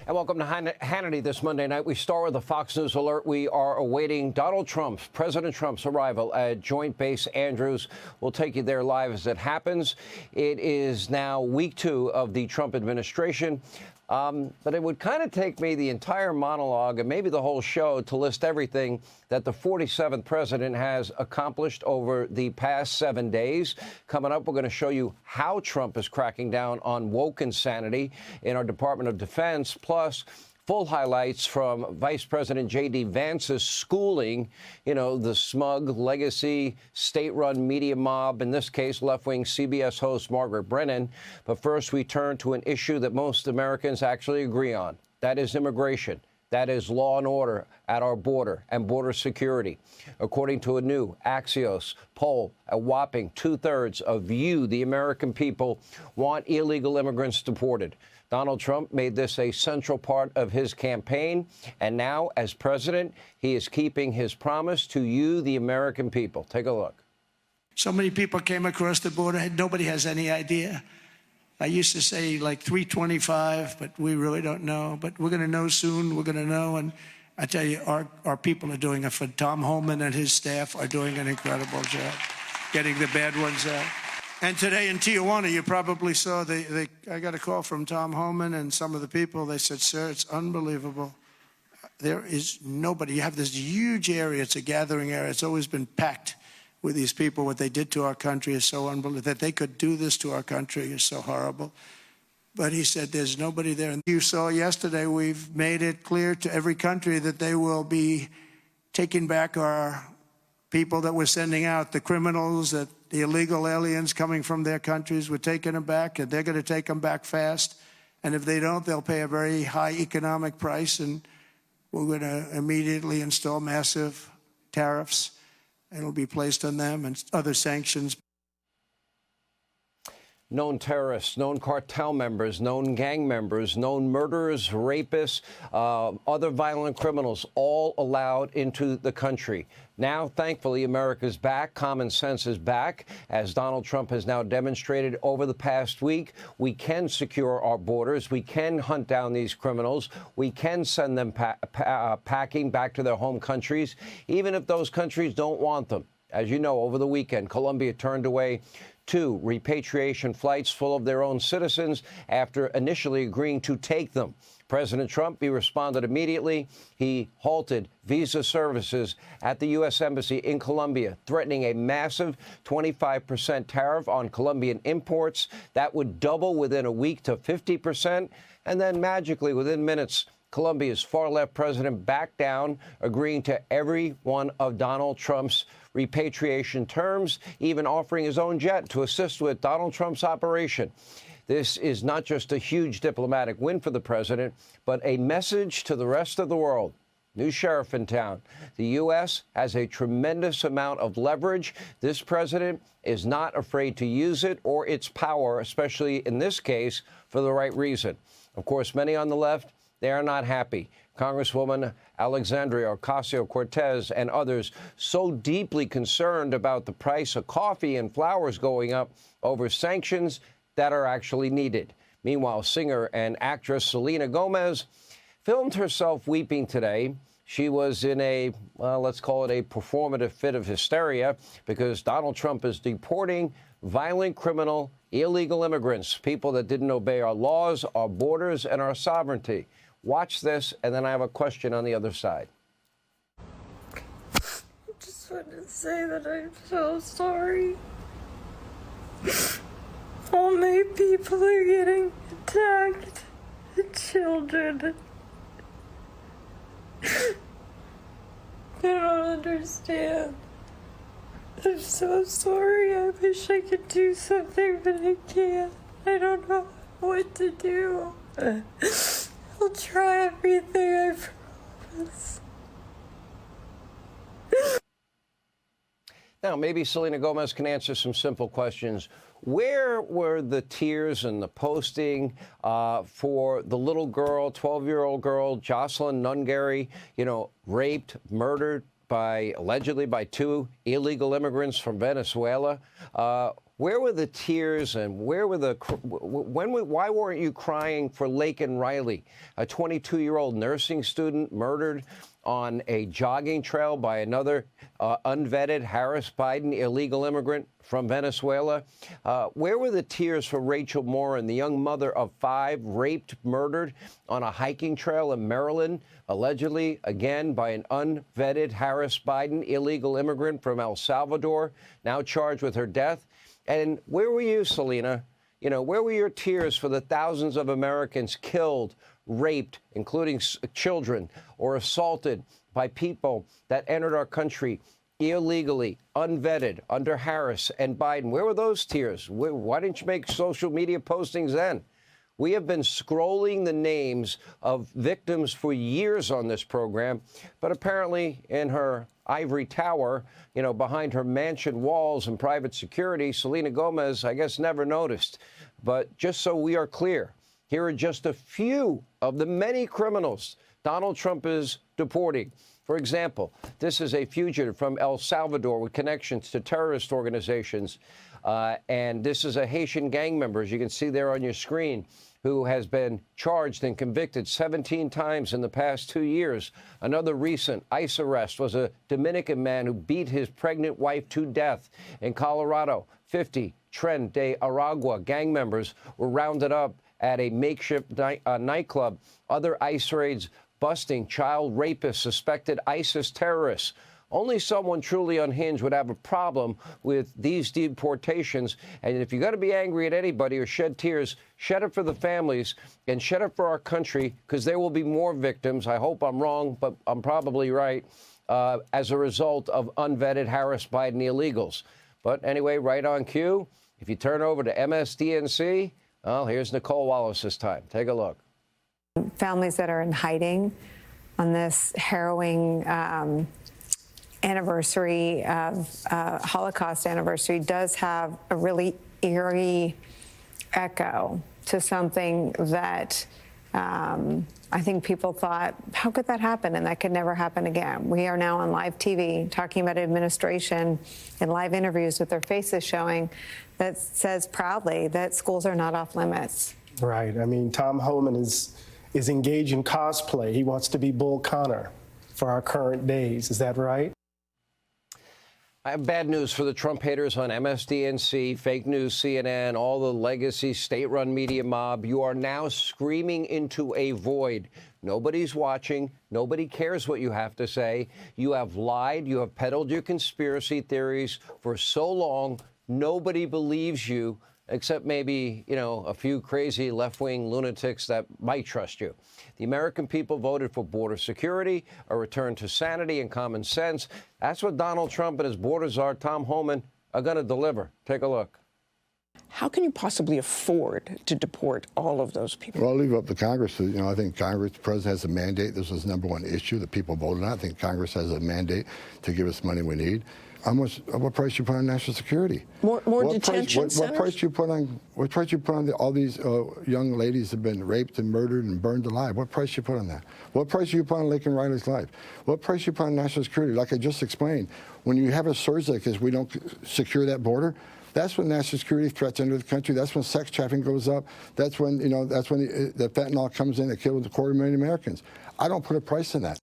And welcome to Hannity this Monday night. We start with a Fox News alert. We are awaiting President Trump's arrival at Joint Base Andrews. We'll take you there live as it happens. It is now week 2 of the Trump administration. But it would kind of take me the entire monologue and maybe the whole show to list everything that the 47th president has accomplished over the past 7 days. Coming up, we're going to show you how Trump is cracking down on woke insanity in our Department of Defense, plus full highlights from Vice President J.D. Vance's schooling, the smug legacy state-run media mob, in this case, left-wing CBS host Margaret Brennan. But first, we turn to an issue that most Americans actually agree on. That is immigration. That is law and order at our border and border security. According to a new Axios poll, a whopping 2/3 of you, the American people, want illegal immigrants deported. Donald Trump made this a central part of his campaign, and now, as president, he is keeping his promise to you, the American people. Take a look. So many people came across the border. Nobody has any idea. I used to say like 325, but we really don't know. But we're going to know soon. We're going to know. And I tell you, our people are doing it. For Tom Homan and his staff are doing an incredible job getting the bad ones out. And today in Tijuana, you probably saw I got a call from Tom Homan and some of the people. They said, sir, it's unbelievable. There is nobody. You have this huge area. It's a gathering area. It's always been packed with these people. What they did to our country is so unbelievable. That they could do this to our country is so horrible. But he said there's nobody there. And you saw yesterday, we've made it clear to every country that they will be taking back our people that we're sending out, the criminals, the illegal aliens coming from their countries. We're taking them back, and they're going to take them back fast. And if they don't, they'll pay a very high economic price, and we're going to immediately install massive tariffs. It'll be placed on them and other sanctions. Known terrorists, known cartel members, known gang members, known murderers, rapists, other violent criminals, all allowed into the country. Now, thankfully, America's back. Common sense is back. As Donald Trump has now demonstrated over the past week, we can secure our borders. We can hunt down these criminals. We can send them packing back to their home countries, even if those countries don't want them. As you know, over the weekend, Colombia turned away 2 repatriation flights full of their own citizens after initially agreeing to take them. President Trump, he responded immediately. He halted visa services at the U.S. Embassy in Colombia, threatening a massive 25% tariff on Colombian imports. That would double within a week to 50%. And then magically, within minutes, Colombia's far-left president backed down, agreeing to every one of Donald Trump's repatriation terms, even offering his own jet to assist with Donald Trump's operation. This is not just a huge diplomatic win for the president, but a message to the rest of the world. New sheriff in town. The U.S. has a tremendous amount of leverage. This president is not afraid to use it or its power, especially in this case, for the right reason. Of course, many on the left, they are not happy. Congresswoman Alexandria Ocasio-Cortez and others so deeply concerned about the price of coffee and flowers going up over sanctions that are actually needed. Meanwhile, singer and actress Selena Gomez filmed herself weeping today. She was in a, well, let's call it a performative fit of hysteria because Donald Trump is deporting violent criminal illegal immigrants, people that didn't obey our laws, our borders, and our sovereignty. Watch this, and then I have a question on the other side. I just wanted to say that I'm so sorry. All my people are getting attacked. The children. I don't understand. I'm so sorry. I wish I could do something, but I can't. I don't know what to do. I'll try everything, I promise. Now, maybe Selena Gomez can answer some simple questions. Where were the tears and the posting for the little girl, 12-year-old girl, Jocelyn Nungary, raped, murdered allegedly by 2 illegal immigrants from Venezuela? Where were the tears and where were the why weren't you crying for Laken Riley, a 22-year-old nursing student murdered on a jogging trail by another unvetted Harris Biden illegal immigrant from Venezuela? Where were the tears for Rachel Morin, the young mother of 5 raped, murdered on a hiking trail in Maryland, allegedly, again, by an unvetted Harris Biden illegal immigrant from El Salvador, now charged with her death? And where were you, Selena? You know, where were your tears for the thousands of Americans killed, raped, including children, or assaulted by people that entered our country illegally, unvetted, under Harris and Biden? Where were those tears? Why didn't you make social media postings then? We have been scrolling the names of victims for years on this program, but apparently in her ivory tower, you know, behind her mansion walls and private security, Selena Gomez, I guess, never noticed. But just so we are clear, here are just a few of the many criminals Donald Trump is deporting. For example, this is a fugitive from El Salvador with connections to terrorist organizations. And this is a Haitian gang member, as you can see there on your screen, who has been charged and convicted 17 times in the past 2 years. Another recent ICE arrest was a Dominican man who beat his pregnant wife to death. In Colorado, 50 Tren de Aragua gang members were rounded up at a makeshift nightclub. Other ICE raids busting child rapists, suspected ISIS terrorists. Only someone truly unhinged would have a problem with these deportations. And if you're going to be angry at anybody or shed tears, shed it for the families and shed it for our country, because there will be more victims. I hope I'm wrong, but I'm probably right, as a result of unvetted Harris Biden illegals. But anyway, right on cue, if you turn over to MSDNC, well, here's Nicole Wallace this time. Take a look. Families that are in hiding on this harrowing anniversary of Holocaust anniversary does have a really eerie echo to something that I think people thought, how could that happen? And that could never happen again. We are now on live TV talking about administration in live interviews with their faces showing that says proudly that schools are not off limits. Right. I mean, Tom Homan is engaged in cosplay. He wants to be Bull Connor for our current days. Is that right? I have bad news for the Trump haters on MSDNC, fake news, CNN, all the legacy state-run media mob. You are now screaming into a void. Nobody's watching. Nobody cares what you have to say. You have lied. You have peddled your conspiracy theories for so long. Nobody believes you, except maybe, you know, a few crazy left-wing lunatics that might trust you. The American people voted for border security, a return to sanity and common sense. That's what Donald Trump and his border czar, Tom Homan, are going to deliver. Take a look. How can you possibly afford to deport all of those people? Well, I'll leave it up to Congress. You know, I think Congress, the president has a mandate. This was the #1 issue that people voted on. I think Congress has a mandate to give us money we need. What price you put on national security? More detention centers? What price you put on? What price you put on all these young ladies that have been raped and murdered and burned alive? What price you put on that? What price you put on Laken Riley's life? What price you put on national security? Like I just explained, when you have a surge like this, we don't secure that border. That's when national security threats enter the country. That's when sex trafficking goes up. That's when the fentanyl comes in that kills 250,000 Americans. I don't put a price on that.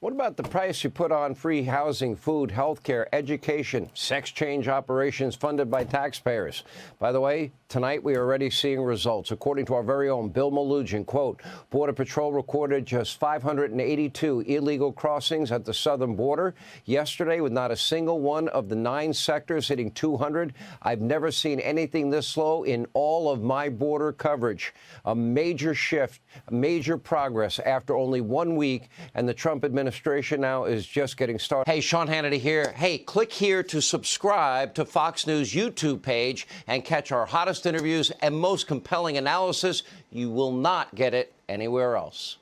What about the price you put on free housing, food, health care, education, sex change operations funded by taxpayers? By the way, tonight we are already seeing results. According to our very own Bill Malugin, quote, Border Patrol recorded just 582 illegal crossings at the southern border yesterday, with not a single one of the 9 sectors hitting 200. I've never seen anything this slow in all of my border coverage. A major shift, major progress after only 1 week, and the Trump administration now is just getting started. Hey, Sean Hannity here. Hey, click here to subscribe to Fox News YouTube page and catch our hottest interviews and most compelling analysis. You will not get it anywhere else.